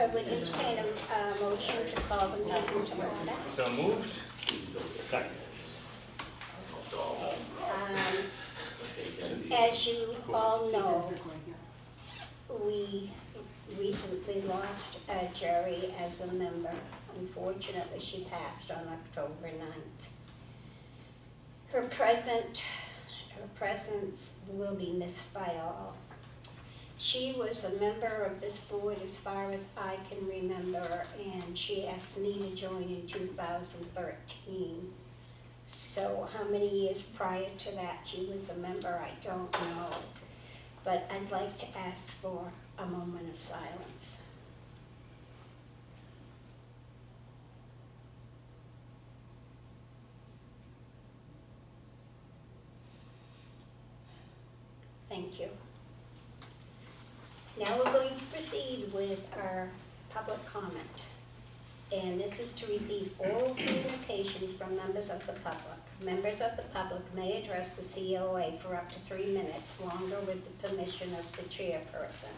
I would entertain a motion to call the meeting to order. So moved. Second. As you all know, we recently lost Jerry as a member. Unfortunately, she passed on October 9th. Her presence will be missed by all. She was a member of this board as far as I can remember, and she asked me to join in 2013. So how many years prior to that she was a member, I don't know. But I'd like to ask for a moment of silence. Thank you. Now we're going to proceed with our public comment. And this is to receive oral communications from members of the public. Members of the public may address the COA for up to 3 minutes longer with the permission of the chairperson.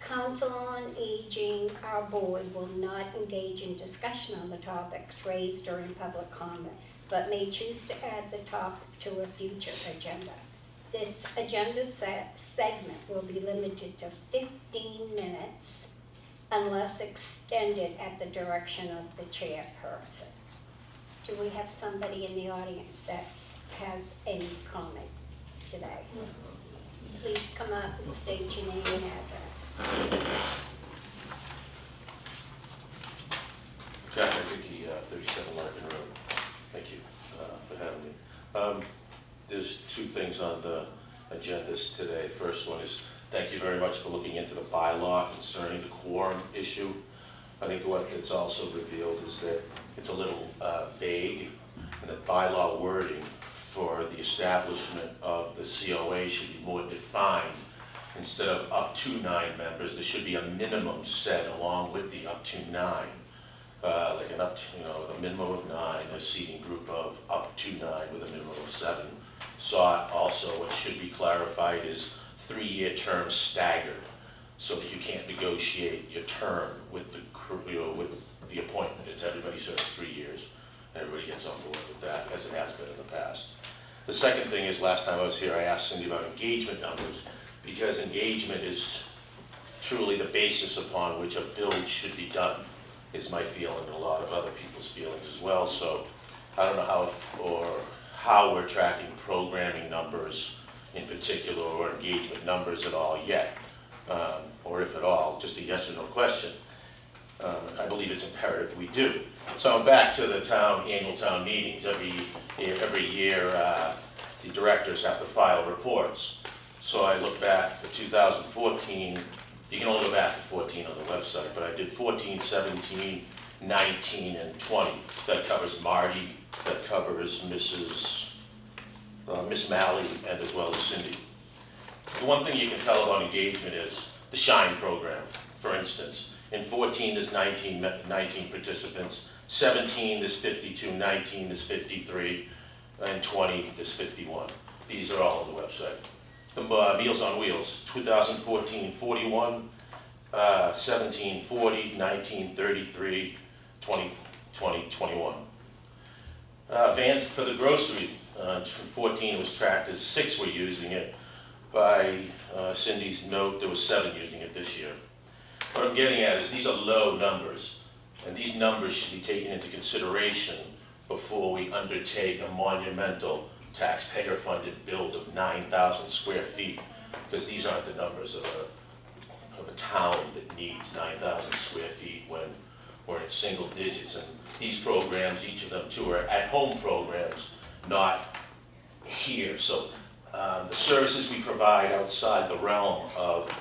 Council on Aging, our board, will not engage in discussion on the topics raised during public comment, but may choose to add the topic to a future agenda. This agenda segment will be limited to 15 minutes unless extended at the direction of the chairperson. Do we have somebody in the audience that has any comment today? Please come up and state your name and address. Jack, I think 37 Larkin Road. Thank you for having me. There's 2 things on the agendas today. First one is thank you very much for looking into the bylaw concerning the quorum issue. I think what it's also revealed is that it's a little vague, and that bylaw wording for the establishment of the COA should be more defined. Instead of up to 9 members, there should be a minimum set along with the up to 9. Like an up to, a minimum of 9, a seating group of up to 9 with a minimum of 7. Sought also, what should be clarified is 3-year terms staggered, so that you can't negotiate your term with the with the appointment. It's everybody serves 3 years, and everybody gets on board with that, as it has been in the past. The second thing is, last time I was here, I asked Cindy about engagement numbers, because engagement is truly the basis upon which a build should be done, is my feeling, and a lot of other people's feelings as well. So I don't know how we're tracking programming numbers in particular, or engagement numbers at all yet, or if at all, just a yes or no question. I believe it's imperative we do. So I'm back to the annual town meetings. Every year, the directors have to file reports. So I look back for 2014. You can only go back to 14 on the website, but I did 14, 17, 19, and 20. That covers Marty, that covers Miss Malley, and as well as Cindy. The one thing you can tell about engagement is the SHINE program, for instance. In 14, there's 19 participants. 17, there's 52. 19, there's 53. And 20, there's 51. These are all on the website. The Meals on Wheels, 2014, 41. 17, 40. 19, 33. 20, 21. Vans for the grocery, 14 was tracked as 6 were using it. By Cindy's note, there was 7 using it this year. What I'm getting at is these are low numbers, and these numbers should be taken into consideration before we undertake a monumental taxpayer-funded build of 9,000 square feet, because these aren't the numbers of a town that needs 9,000 square feet when we're in single digits. And these programs, each of them 2 are at-home programs, not here. So the services we provide outside the realm of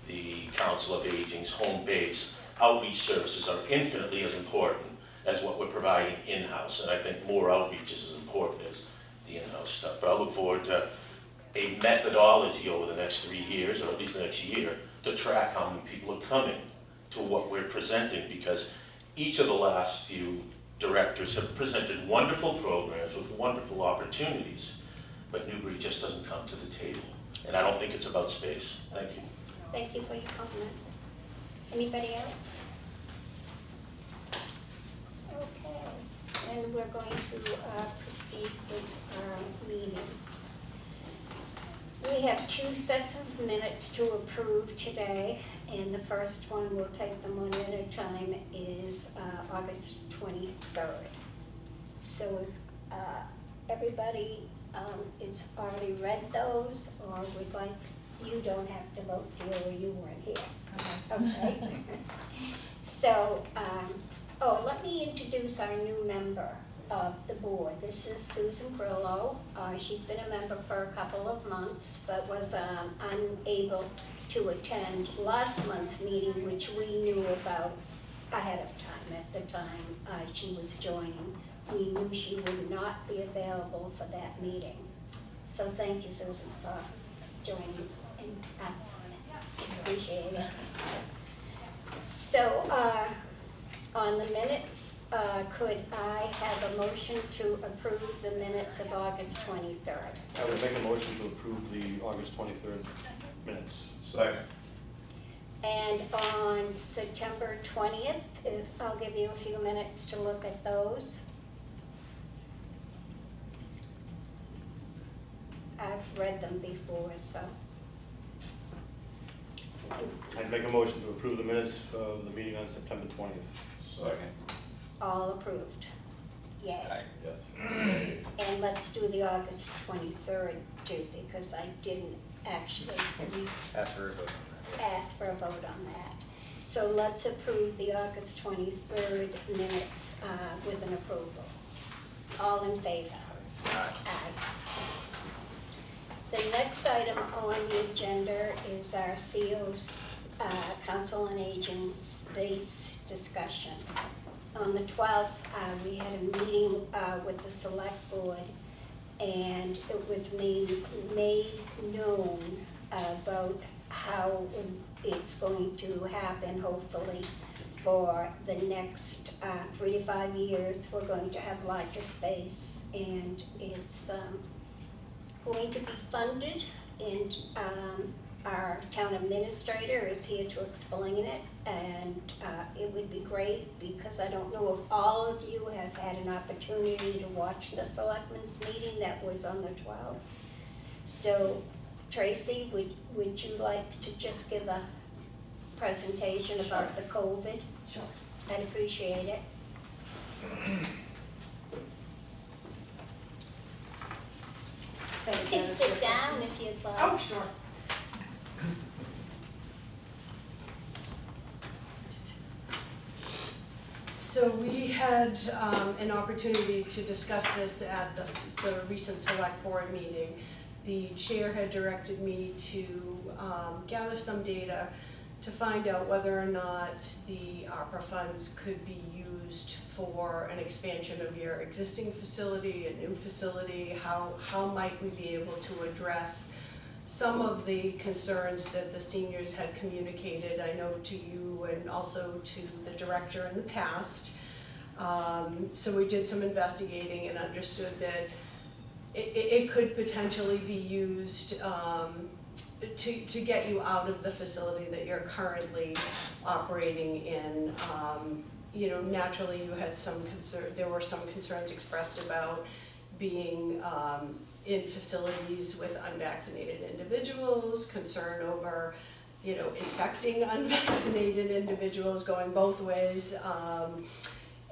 the Council of Aging's home base, outreach services, are infinitely as important as what we're providing in-house. And I think more outreach is as important as the in-house stuff. But I look forward to a methodology over the next 3 years, or at least the next year, to track how many people are coming to what we're presenting, because each of the last few directors have presented wonderful programs with wonderful opportunities, but Newbury just doesn't come to the table. And I don't think it's about space. Thank you. Thank you for your comment. Anybody else? Okay, and we're going to proceed with our meeting. We have 2 sets of minutes to approve today, and the first one, we'll take them one at a time, is August 23rd. So if everybody has already read those, or would like, you don't have to vote here, or you weren't here. Okay. So, let me introduce our new member of the board. This is Susan Grillo. She's been a member for a couple of months, but was unable to attend last month's meeting, which we knew about ahead of time. At the time she was joining, we knew she would not be available for that meeting. So thank you, Susan, for joining us. Appreciate it. So, on the minutes, could I have a motion to approve the minutes of August 23rd? I would make a motion to approve the August 23rd minutes. Second. And on September 20th, I'll give you a few minutes to look at those. I've read them before, so. I'd make a motion to approve the minutes of the meeting on September 20th. Second. All approved. Yay. Yes. And let's do the August 23rd too, because I didn't actually Ask for a vote on that. ask for a vote on that. So let's approve the August 23rd minutes with an approval. All in favor? Aye. The next item on the agenda is our CO's Council on Aging space discussion. On the 12th, we had a meeting with the select board, and it was made known about how it's going to happen, hopefully, for the next 3 to 5 years. We're going to have larger space, and it's going to be funded, and our town administrator is here to explain it, and it would be great, because I don't know if all of you have had an opportunity to watch the selectmen's meeting that was on the 12th. So Tracy, would you like to just give a presentation about the COVID? Sure. I'd appreciate it. You can sit down if you'd like. Oh, sure. So we had an opportunity to discuss this at the recent select board meeting. The chair had directed me to gather some data to find out whether or not the ARPA funds could be used for an expansion of your existing facility, a new facility. How might we be able to address some of the concerns that the seniors had communicated, I know to you and also to the director in the past. So we did some investigating and understood that it could potentially be used to get you out of the facility that you're currently operating in. You know, naturally you had some there were some concerns expressed about being in facilities with unvaccinated individuals, concern over, you know, infecting unvaccinated individuals, going both ways,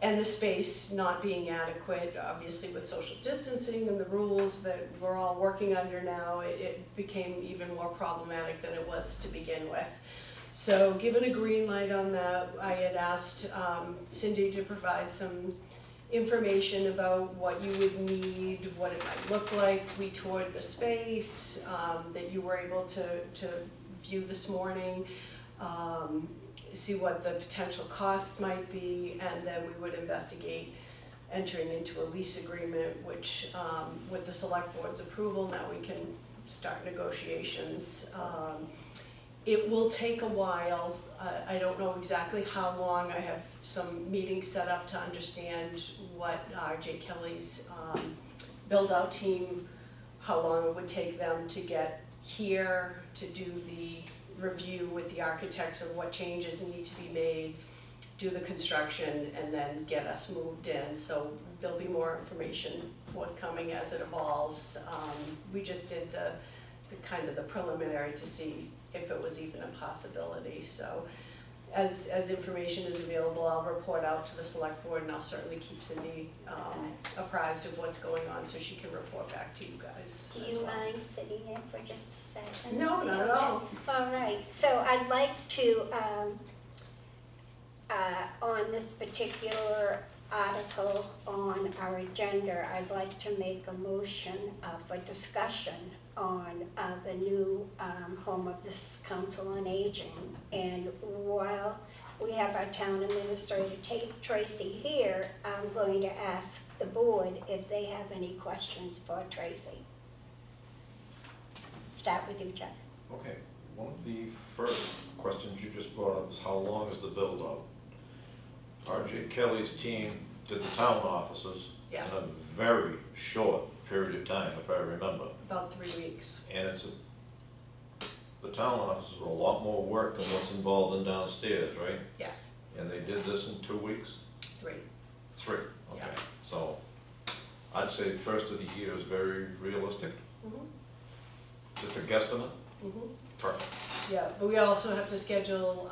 and the space not being adequate, obviously with social distancing and the rules that we're all working under now, it became even more problematic than it was to begin with. So given a green light on that, I had asked Cindy to provide some information about what you would need, what it might look like. We toured the space that you were able to view this morning, see what the potential costs might be, and then we would investigate entering into a lease agreement, which with the select board's approval, now we can start negotiations. It will take a while. I don't know exactly how long. I have some meetings set up to understand what Jay Kelly's build-out team, how long it would take them to get here to do the review with the architects of what changes need to be made, do the construction, and then get us moved in. So there'll be more information forthcoming as it evolves. We just did the kind of the preliminary to see if it was even a possibility. So as information is available, I'll report out to the select board, and I'll certainly keep Cindy apprised of what's going on so she can report back to you guys. Do you mind sitting there for just a second? No, not at all. All right, so I'd like to, on this particular article on our agenda, I'd like to make a motion for discussion on the new home of this Council on Aging. And while we have our town administrator Tracy here, I'm going to ask the board if they have any questions for Tracy. Start with you, Chuck. Okay, one of the first questions you just brought up is how long is the build-out? R.J. Kelly's team did the town offices in Yes. a very short period of time, if I remember. About 3 weeks. And the town offices are a lot more work than what's involved in downstairs, right? Yes, And they did this in 2 weeks? 3. 3, okay. Yeah. So I'd say the first of the year is very realistic, Mhm. just a guesstimate. Mhm. Perfect. Yeah, but we also have to schedule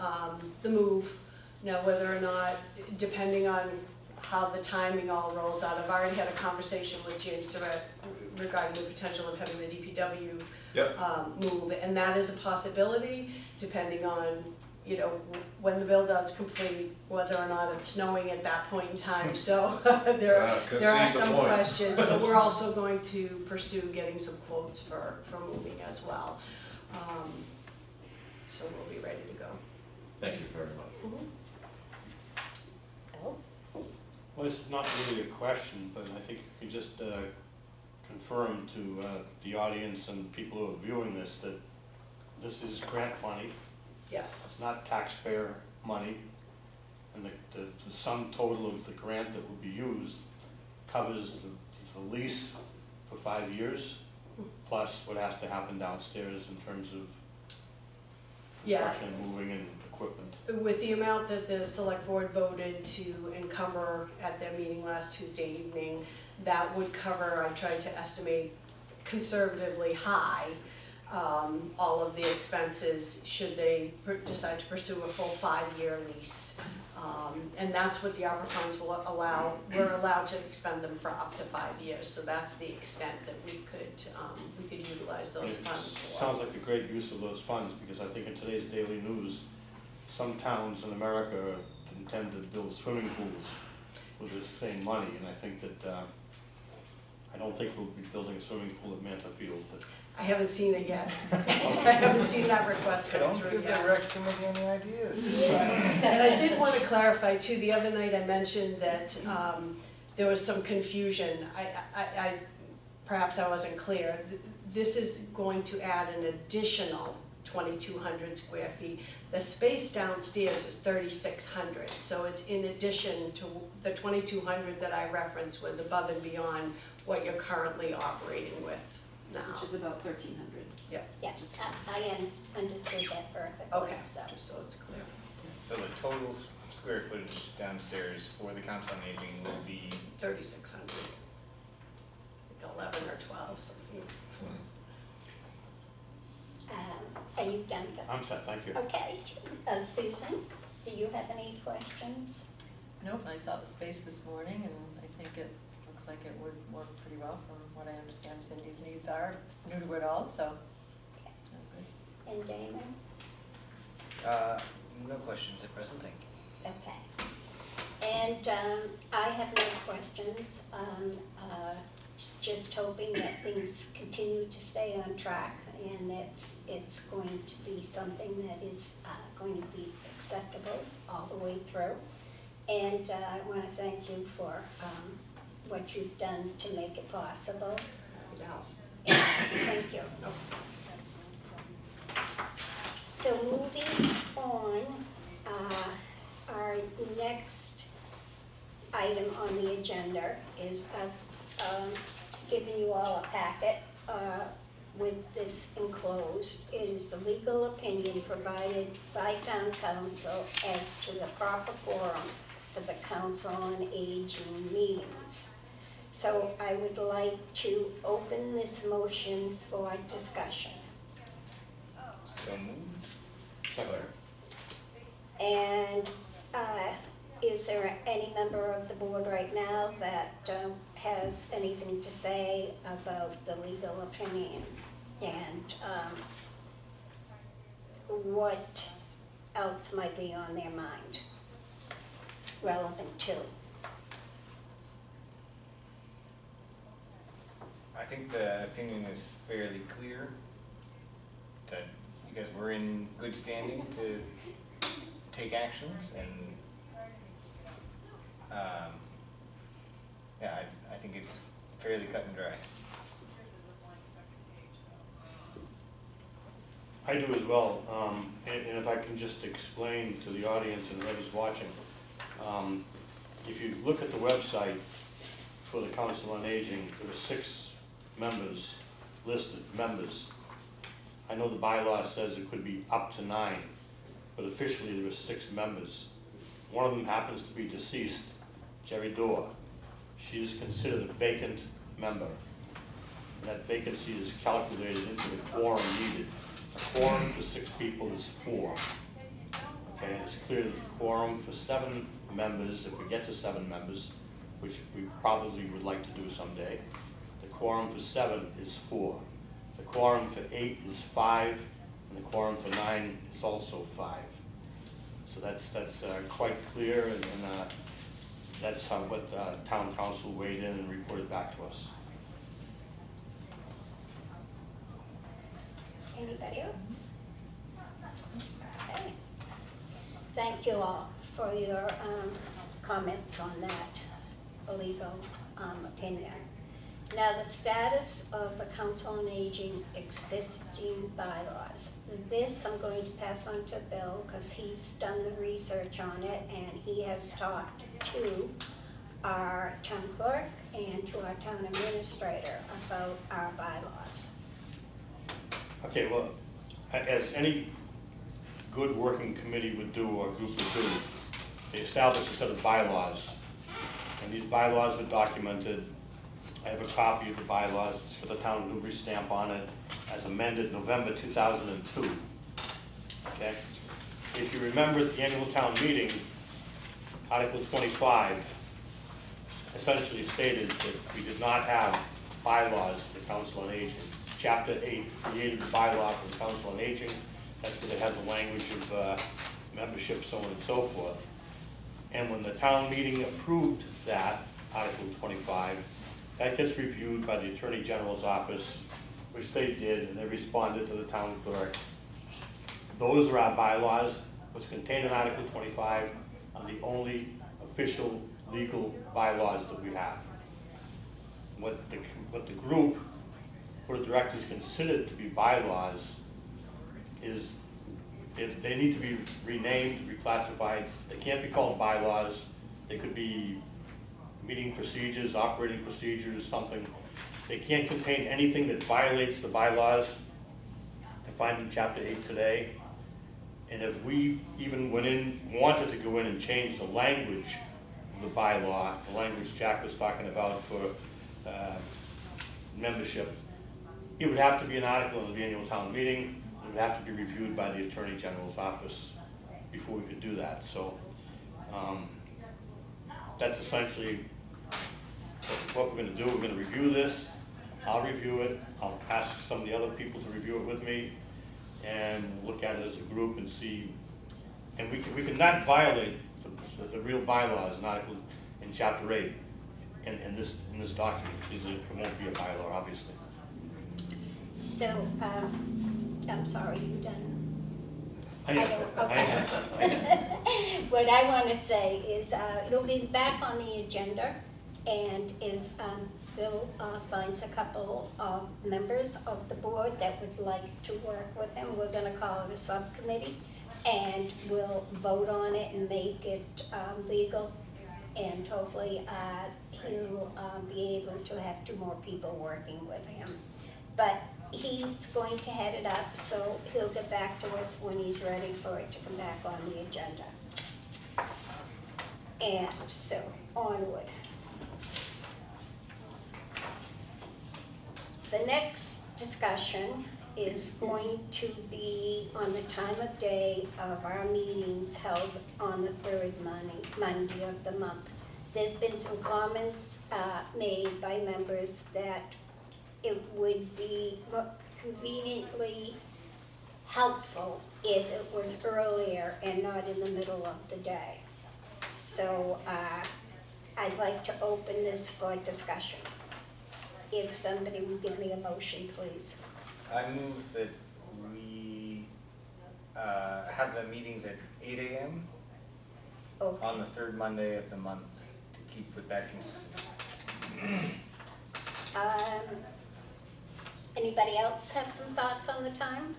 the move. Now, whether or not, depending on how the timing all rolls out, I've already had a conversation with James Surratt regarding the potential of having the DPW Yep. move, and that is a possibility, depending on, you know, when the build-out's complete, whether or not it's snowing at that point in time. So there are Concede the some point. questions. So we're also going to pursue getting some quotes for moving as well. So we'll be ready to go. Thank you very much. Oh, Well, it's not really a question, but I think you can just confirm to the audience and people who are viewing this that this is grant money. Yes, It's not taxpayer money. And the sum total of the grant that will be used covers the lease for 5 years, plus what has to happen downstairs in terms of Yeah. construction, and moving, and equipment. with the amount that the select board voted to encumber at their meeting last Tuesday evening, that would cover, I tried to estimate conservatively high, all of the expenses should they decide to pursue a full 5-year lease. And that's what the ARPA funds will allow. We're allowed to expend them for up to 5 years, so that's the extent that we could utilize those It funds for. sounds like a great use of those funds, because I think in today's daily news, some towns in America intend to build swimming pools with this same money, and I think that, I don't think we'll be building a swimming pool at Manta Field, but I haven't seen it yet. I haven't seen that request come Don't through give yet. the rec committee any ideas. And I did want to clarify too, the other night I mentioned that there was some confusion. Perhaps I wasn't clear. This is going to add an additional 2,200 square feet. The space downstairs is 3,600, so it's in addition to the 2,200 that I referenced was above and beyond what you're currently operating with now. Which is about 1,300. yes, I understood that perfectly, Okay, so. just so it's clear. So the total square footage downstairs for the Council on Aging will be 3,600. Like 11 or 12, something. Are you done? I'm set, thank you. Okay, Susan, do you have any questions? Nope, I saw the space this morning and I think it looks like it would work pretty well from what I understand Cindy's needs are, new to it all, so. good. And Damon? no questions at present, thank you. Okay. And I have no questions. Just hoping that things continue to stay on track and it's going to be something that is going to be acceptable all the way through. And I want to thank you for what you've done to make it possible. Thank you. So moving on, our next item on the agenda is I've given you all a packet with this enclosed is the legal opinion provided by town council as to the proper forum for the Council on Aging meetings. So I would like to open this motion for discussion. So moved. Second. And is there any member of the board right now that has anything to say about the legal opinion? And what else might be on their mind relevant to? I think the opinion is fairly clear, that you guys were in good standing to take actions, and yeah, I think it's fairly cut and dry. I do as well, and if I can just explain to the audience and whoever's watching, if you look at the website for the Council on Aging, there are 6 members listed, members. I know the bylaw says it could be up to 9, but officially there are 6 members. One of them happens to be deceased, Jerry Dorr. She is considered a vacant member. And that vacancy is calculated into the quorum needed. A quorum for 6 people is 4. Okay, and it's clear that the quorum for 7 members, if we get to 7 members, which we probably would like to do someday, the quorum for 7 is 4. The quorum for 8 is 5, and the quorum for 9 is also 5. So that's quite clear, and that's what town council weighed in and reported back to us. Anybody else? Okay. Thank you all for your comments on that legal opinion. Now, the status of the Council on Aging existing bylaws. This I'm going to pass on to Bill because he's done the research on it, and he has talked to our town clerk and to our town administrator about our bylaws. Okay, well, as any good working committee would do or group would do, they established a set of bylaws, and these bylaws were documented. I have a copy of the bylaws. It's got the town of Newbury stamp on it, as amended November 2002. Okay? If you remember at the annual town meeting, Article 25 essentially stated that we did not have bylaws for the Council on Aging. Chapter 8 created the bylaw for the Council on Aging. That's where they had the language of membership, so on and so forth. And when the town meeting approved that, Article 25, that gets reviewed by the Attorney General's office, which they did, and they responded to the town clerk. Those are our bylaws. What's contained in Article 25 are the only official legal bylaws that we have. What the group, Board of Directors considered to be bylaws is they need to be renamed, reclassified. They can't be called bylaws. They could be meeting procedures, operating procedures, something. They can't contain anything that violates the bylaws defined in Chapter 8 today. And if we even wanted to go in and change the language of the bylaw, the language Jack was talking about for membership, it would have to be an article in the annual town meeting. It would have to be reviewed by the Attorney General's office before we could do that. So that's essentially what we're going to do. We're going to review this. I'll review it. I'll ask some of the other people to review it with me, and look at it as a group and see. And we can not violate the real bylaws in Article in Chapter 8 in this document, because it won't be a bylaw, obviously. So, I'm sorry, you done? I don't, okay. What I want to say is it'll be back on the agenda, and if Bill finds a couple of members of the board that would like to work with him, we're going to call it a subcommittee, and we'll vote on it and make it legal, and hopefully he'll be able to have 2 more people working with him. but he's going to head it up, so he'll get back to us when he's ready for it to come back on the agenda. And so, onward. The next discussion is going to be on the time of day of our meetings held on the third Monday of the month. There's been some comments made by members that it would be conveniently helpful if it was earlier and not in the middle of the day. So I'd like to open this for discussion. If somebody would give me a motion, please. I move that we have the meetings at 8 a.m. Okay. on the third Monday of the month to keep with that consistency. Anybody else have some thoughts on the time?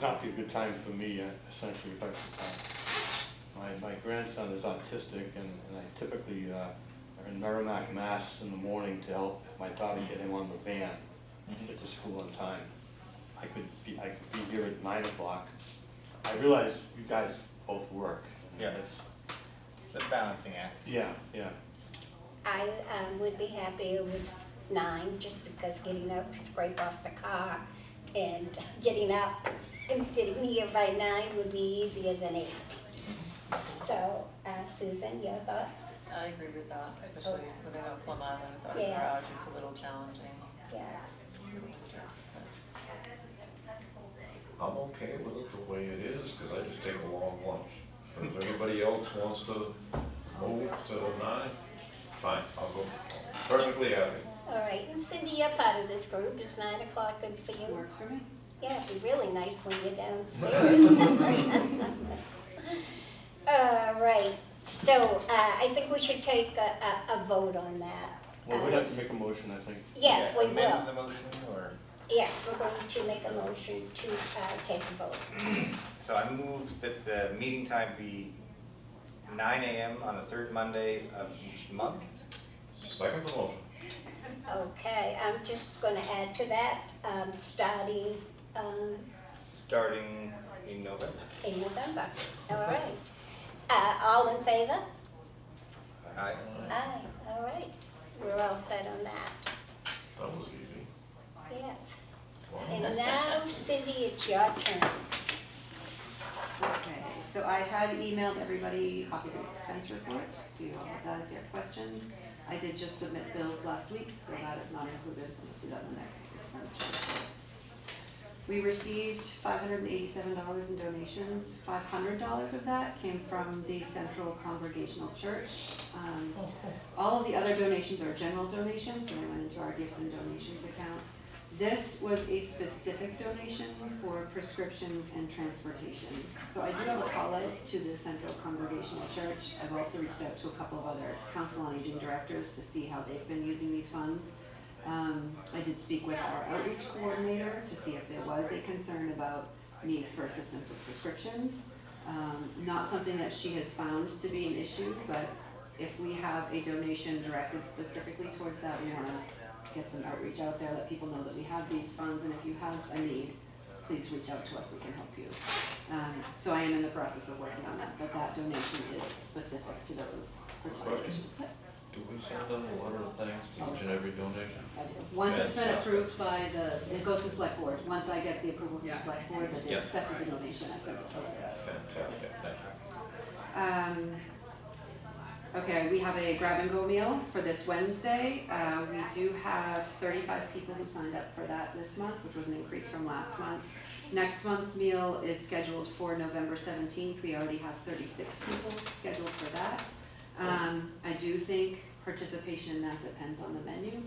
Not be a good time for me, essentially, if I could. My grandson is autistic, and I typically are in Merrimack, Mass. In the morning to help my daughter get him on the van to get to school on time. I could be here at 9 o'clock. I realize you guys both work. Yeah. It's the balancing act. Yeah. I would be happier with 9, just because getting up to scrape off the car and getting up and getting here by 9 would be easier than 8. So, Susan, your thoughts? I agree with that, especially living on Plum Island without a Yes. garage, it's a little challenging. Yes. I'm okay with it the way it is, because I just take a long lunch. But if anybody else wants to move to 9, fine, I'll go. Perfectly happy. All right, and Cindy, you're part of this group. Is 9 o'clock good for you? Works for me. Yeah, it'd be really nice when you're downstairs. All right, so I think we should take a vote on that. Well, we'd have to make a motion, I think. Yes, we Amend will. the motion, or? Yes, we're going to make a motion to take a vote. So I move that the meeting time be 9 a.m. on the third Monday of each month. Second the motion. Okay, I'm just going to add to that, starting Starting in November. in November. All right. All in favor? Aye. Aye, all right. We're all set on that. That was easy. Yes. Wow. And now, Cindy, it's your turn. Okay, so I had emailed everybody a copy of the expense report, so you all have that if you have questions. I did just submit bills last week, so that is not included. You'll see that in the next expenditure report. We received $587 in donations. $500 of that came from the Central Congregational Church. All of the other donations are general donations, so they went into our gifts and donations account. This was a specific donation for prescriptions and transportation. So I do have a call out to the Central Congregational Church. I've also reached out to a couple of other council on aging directors to see how they've been using these funds. I did speak with our outreach coordinator to see if there was a concern about need for assistance with prescriptions. Not something that she has found to be an issue, but if we have a donation directed specifically towards that, we want to get some outreach out there, let people know that we have these funds, and if you have a need, please reach out to us, we can help you. So I am in the process of working on that, but that donation is specific to those particular Question? issues. Do we send them a letter of thanks to each and every donation? I do. Once it's been approved by it goes to the select board. Once I get the approval from the select board that they Yeah. accepted the donation, I send it to them. Fantastic, thank you. Okay, we have a grab and go meal for this Wednesday. We do have 35 people who signed up for that this month, which was an increase from last month. Next month's meal is scheduled for November 17th. We already have 36 people scheduled for that. I do think participation in that depends on the menu.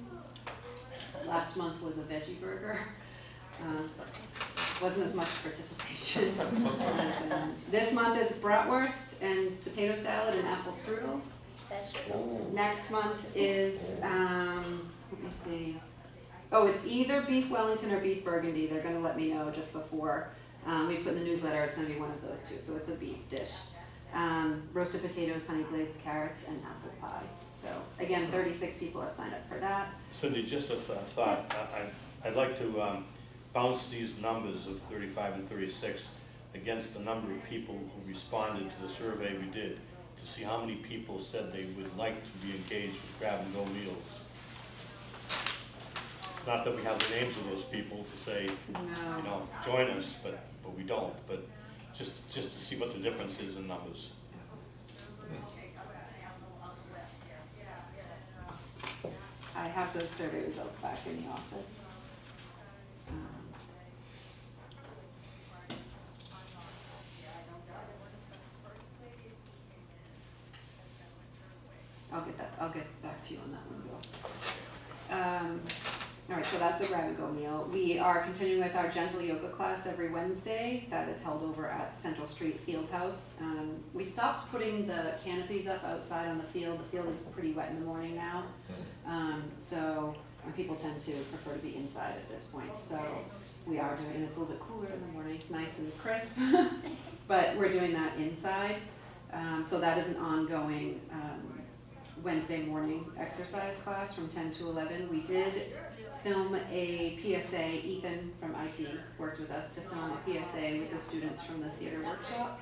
Last month was a veggie burger. Wasn't as much participation. This month is bratwurst and potato salad and apple strudel. Special. Next month is, let me see. Oh, it's either beef Wellington or beef Burgundy. They're gonna let me know just before. We put in the newsletter, it's gonna be one of those two, so it's a beef dish. roasted potatoes, honey glazed carrots, and apple pie. So again, 36 people have signed up for that. Cindy, just a thought, I'd like to bounce these numbers of 35 and 36 against the number of people who responded to the survey we did, to see how many people said they would like to be engaged with grab-and-go meals. It's not that we have the names of those people to say, you know, join us, but we don't. But just to see what the difference is in numbers. I have those survey results back in the office. I'll get back to you on that one, Bill. All right, so that's a grab-and-go meal. We are continuing with our gentle yoga class every Wednesday. That is held over at Central Street Field House. We stopped putting the canopies up outside on the field. The field is pretty wet in the morning now. So people tend to prefer to be inside at this point. So we are doing, and it's a little bit cooler in the morning. It's nice and crisp, but we're doing that inside. So that is an ongoing Wednesday morning exercise class from 10 to 11. We did film a PSA. Ethan from IT worked with us to film a PSA with the students from the theater workshop.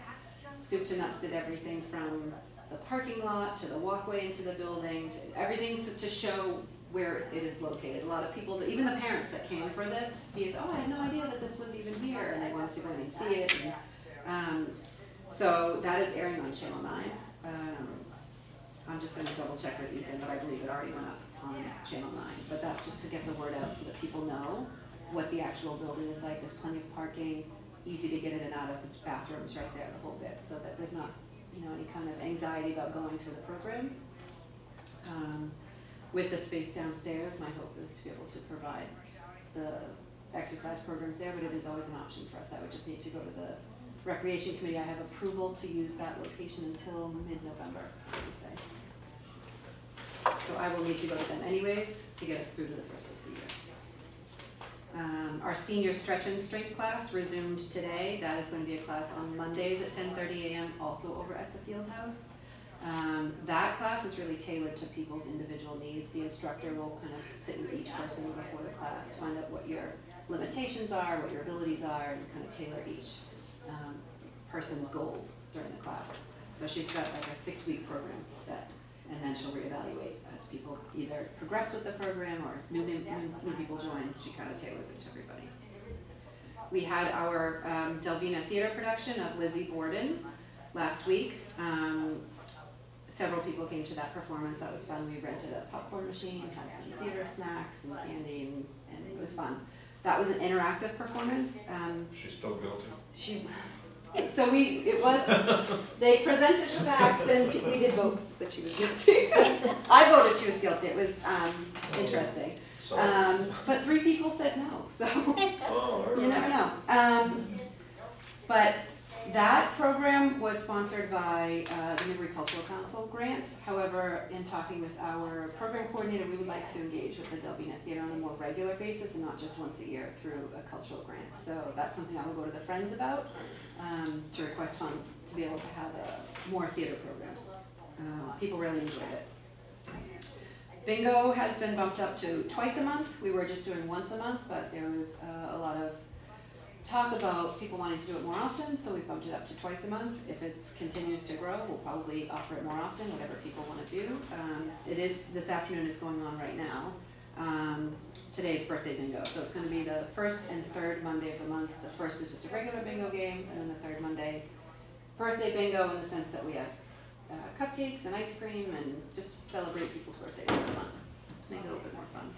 Soup to nuts did everything from the parking lot to the walkway into the building, to everything to show where it is located. A lot of people, even the parents that came for this, because, oh, I had no idea that this was even here, and they wanted to go in and see it. And, so that is airing on Channel 9. I'm just going to double check with Ethan, but I believe it already went up on Channel 9. But that's just to get the word out so that people know what the actual building is like. There's plenty of parking, easy to get in and out of the bathrooms right there, the whole bit, so that there's not, you know, any kind of anxiety about going to the program. With the space downstairs, my hope is to be able to provide the exercise programs there, but it is always an option for us. I would just need to go to the Recreation Committee. I have approval to use that location until mid-November, I would say. So I will need to go to them anyways to get us through to the first of the year. Our senior stretch and strength class resumed today. That is going to be a class on Mondays at 10:30 a.m. also over at the field house. That class is really tailored to people's individual needs. The instructor will kind of sit with each person before the class, find out what your limitations are, what your abilities are, and kind of tailor each person's goals during the class. So she's got like a 6-week program set, and then she'll reevaluate as people either progress with the program or new people join. She kind of tailors it to everybody. We had our Delvina Theater production of Lizzie Borden last week. Several people came to that performance. That was fun. We rented a popcorn machine, had some theater snacks and candy, and it was fun. That was an interactive performance. She's still guilty? So they presented the facts, and we did vote that she was guilty. I voted she was guilty. It was interesting. But 3 people said no, so you never know. But that program was sponsored by the Newbury Cultural Council grant. However, in talking with our program coordinator, we would like to engage with the Delvina Theater on a more regular basis and not just once a year through a cultural grant. So that's something I will go to the Friends about, to request funds to be able to have more theater programs. People really enjoyed it. Bingo has been bumped up to twice a month. We were just doing once a month, but there was a lot of talk about people wanting to do it more often, so we bumped it up to twice a month. If it continues to grow, we'll probably offer it more often, whatever people want to do. This afternoon is going on right now. Today's birthday bingo, so it's going to be the first and third Monday of the month. The first is just a regular bingo game, and then the third Monday, birthday bingo, in the sense that we have cupcakes and ice cream and just celebrate people's birthdays every month. Make it a little bit more fun.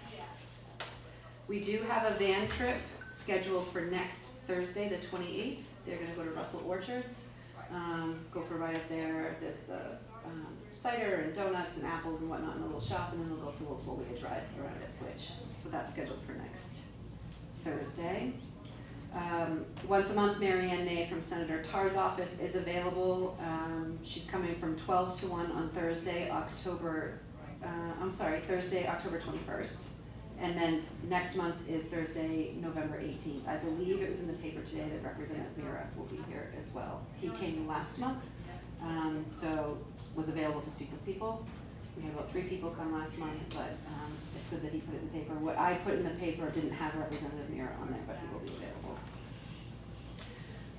We do have a van trip scheduled for next Thursday, the 28th. They're going to go to Russell Orchards, go for a ride up there. There's the cider and donuts and apples and whatnot in a little shop, and then they'll go for a little foliage ride around Ipswich. So that's scheduled for next Thursday. Once a month, Mary Ann Ney from Senator Tarr's office is available. She's coming from 12 to 1 on Thursday, October 21st. And then next month is Thursday, November 18th. I believe it was in the paper today that Representative Mira will be here as well. He came last month, so was available to speak with people. We had about 3 people come last month, but it's good that he put it in the paper. What I put in the paper didn't have Representative Mira on there, but he will be available.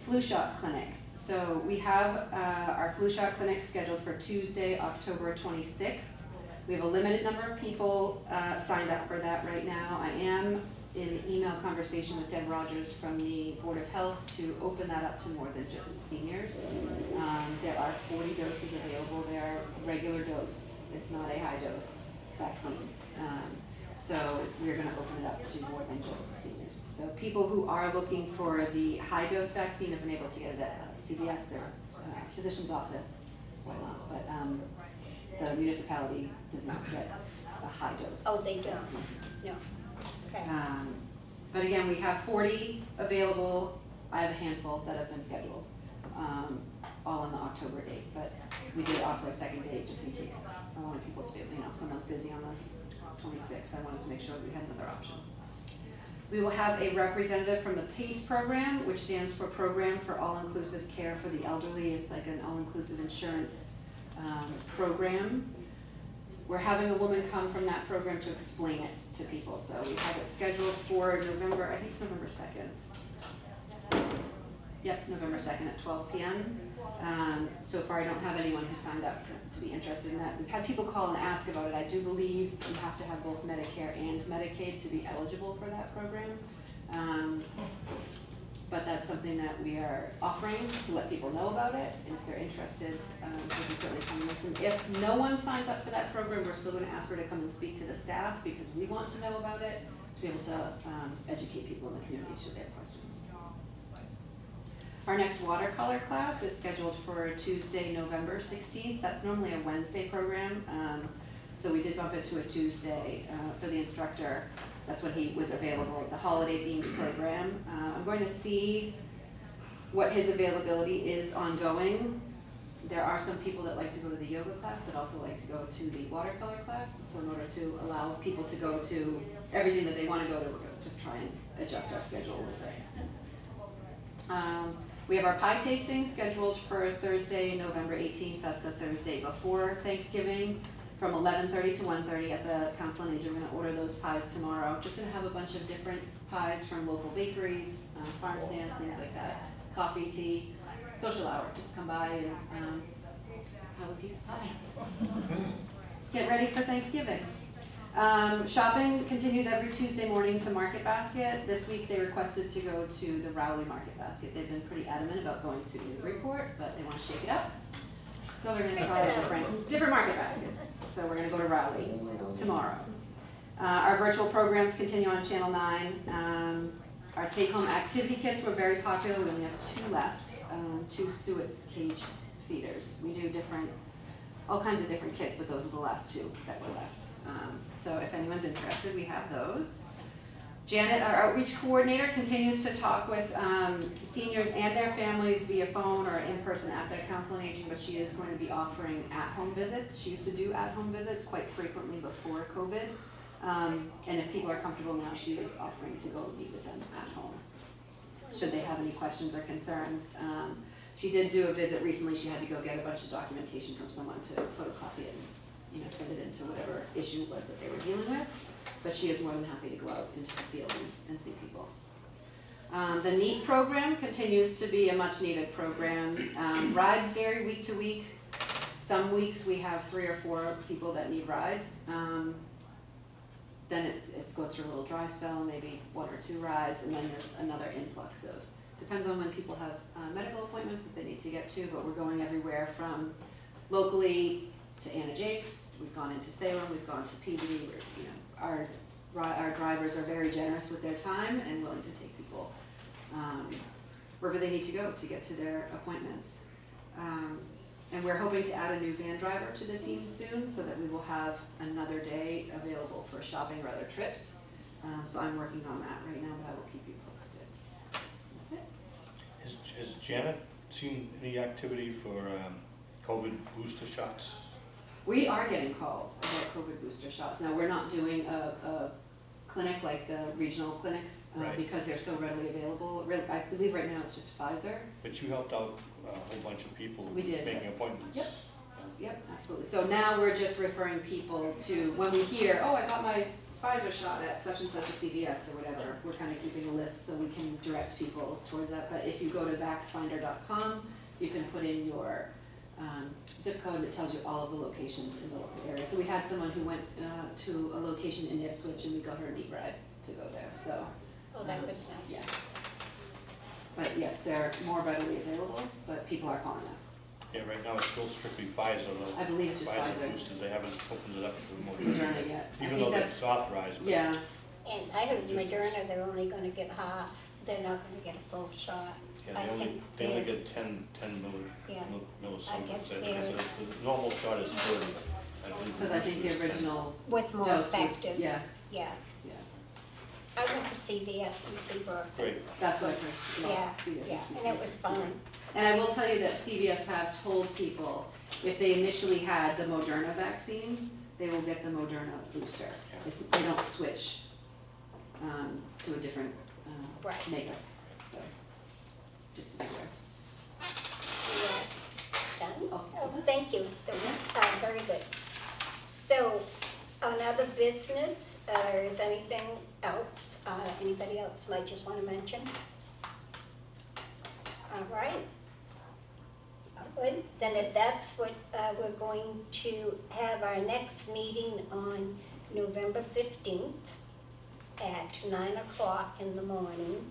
Flu shot clinic. So we have our flu shot clinic scheduled for Tuesday, October 26th. We have a limited number of people signed up for that right now. I am in an email conversation with Deb Rogers from the Board of Health to open that up to more than just seniors. There are 40 doses available. They are regular dose. It's not a high dose vaccine. So we're going to open it up to more than just the seniors. So people who are looking for the high dose vaccine have been able to get it at CVS, their physician's office, whatnot. But the municipality does not get a high dose. Oh, they don't? No. Okay. But again, we have 40 available. I have a handful that have been scheduled, all on the October date. But we did offer a second date just in case. I wanted people to be able, if someone's busy on the 26th, I wanted to make sure we had another option. We will have a representative from the PACE program, which stands for Program for All-Inclusive Care for the Elderly. It's like an all-inclusive insurance program. We're having a woman come from that program to explain it to people. So we have it scheduled for November, I think it's November 2nd. Yep, November 2nd at 12 p.m. So far I don't have anyone who signed up to be interested in that. We've had people call and ask about it. I do believe you have to have both Medicare and Medicaid to be eligible for that program. But that's something that we are offering to let people know about it. And if they're interested, they can certainly come and listen. If no one signs up for that program, we're still going to ask her to come and speak to the staff because we want to know about it, to be able to educate people in the community should they have questions. Our next watercolor class is scheduled for Tuesday, November 16th. That's normally a Wednesday program. So we did bump it to a Tuesday for the instructor. That's when he was available. It's a holiday-themed program. I'm going to see what his availability is ongoing. There are some people that like to go to the yoga class that also like to go to the watercolor class. So in order to allow people to go to everything that they want to go to, we're going to just try and adjust our schedule a little bit. We have our pie tasting scheduled for Thursday, November 18th. That's the Thursday before Thanksgiving. From 11:30 to 1:30 at the Council on Aging. We're going to order those pies tomorrow. Just going to have a bunch of different pies from local bakeries, farm stands, things like that. Coffee, tea, social hour. Just come by and have a piece of pie. Get ready for Thanksgiving. Shopping continues every Tuesday morning to Market Basket. This week they requested to go to the Rowley Market Basket. They've been pretty adamant about going to Newburyport, but they want to shake it up. So they're going to try a different Market Basket. So we're going to go to Rowley tomorrow. Our virtual programs continue on Channel 9. Our take-home activity kits were very popular. We only have 2 left, 2 suet cage feeders. We do all kinds of different kits, but those are the last 2 that were left. So if anyone's interested, we have those. Janet, our outreach coordinator, continues to talk with seniors and their families via phone or in person at the Council on Aging, but she is going to be offering at-home visits. She used to do at-home visits quite frequently before COVID. And if people are comfortable now, she is offering to go meet with them at home, should they have any questions or concerns. She did do a visit recently. She had to go get a bunch of documentation from someone to photocopy it and send it into whatever issue it was that they were dealing with. But she is more than happy to go out into the field and see people. The NEAT program continues to be a much needed program. Rides vary week to week. Some weeks we have 3 or 4 people that need rides. Then it goes through a little dry spell, maybe 1 or 2 rides, and then there's another influx of, depends on when people have medical appointments that they need to get to, but we're going everywhere from locally to Anna Jake's, we've gone into Salem, we've gone to PV, our drivers are very generous with their time and willing to take people wherever they need to go to get to their appointments. And we're hoping to add a new van driver to the team soon so that we will have another day available for shopping or other trips. So I'm working on that right now, but I will keep you posted. That's it. Has Janet seen any activity for COVID booster shots? We are getting calls about COVID booster shots. Now, we're not doing a clinic, like the regional clinics, Right. because they're so readily available. I believe right now it's just Pfizer. But you helped out a whole bunch of people We did, making yes. appointments. Yep. Yep, absolutely. So now we're just referring people to, when we hear, oh, I got my Pfizer shot at such and such a CVS or whatever, we're kind of keeping a list so we can direct people towards that. But if you go to vaxfinder.com, you can put in your zip code, and it tells you all of the locations in the local area. So we had someone who went to a location in Ipswich, and we got her an e-ride to go there, so. Oh, that was nice. Yeah. But yes, they're more readily available, but people are calling us. Yeah, right now it's still strictly Pfizer, though. I believe it's just Pfizer. Boosters, they haven't opened it up for more. Moderna yet. I Even think though that's, that's authorized, but. yeah, And I heard Just- Moderna, they're only gonna get half, they're not gonna get a full shot. Yeah, I they only think get 10 Yeah. millisecond. I guess The they're- normal shot is 30. believe because I think the booster is 10. original was more dose was, effective. yeah, Yeah, yeah, I went to CVS in Seabrook. Great. that's what I've heard. Yeah, CVS, yeah, and it was fun. And I will tell you that CVS have told people, if they initially had the Moderna vaccine, they will get the Moderna booster. Yeah. They don't switch to a different Right. makeup, so, just to be aware. Yeah. Done? Oh. Oh, thank you, that was very good. So, on other business, is anything else, anybody else might just want to mention? All right. Good, then if that's what, we're going to have our next meeting on November 15th at 9 o'clock in the morning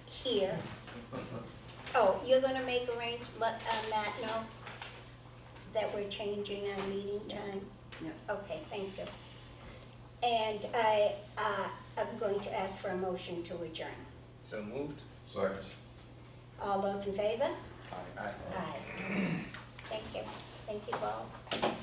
here. Oh, you're gonna make let Matt know that we're changing our meeting Yes. time? Yep. Okay, thank you. And I'm going to ask for a motion to adjourn. So moved? Second. All those in favor? Aye. Aye. Aye. Thank you. Thank you all.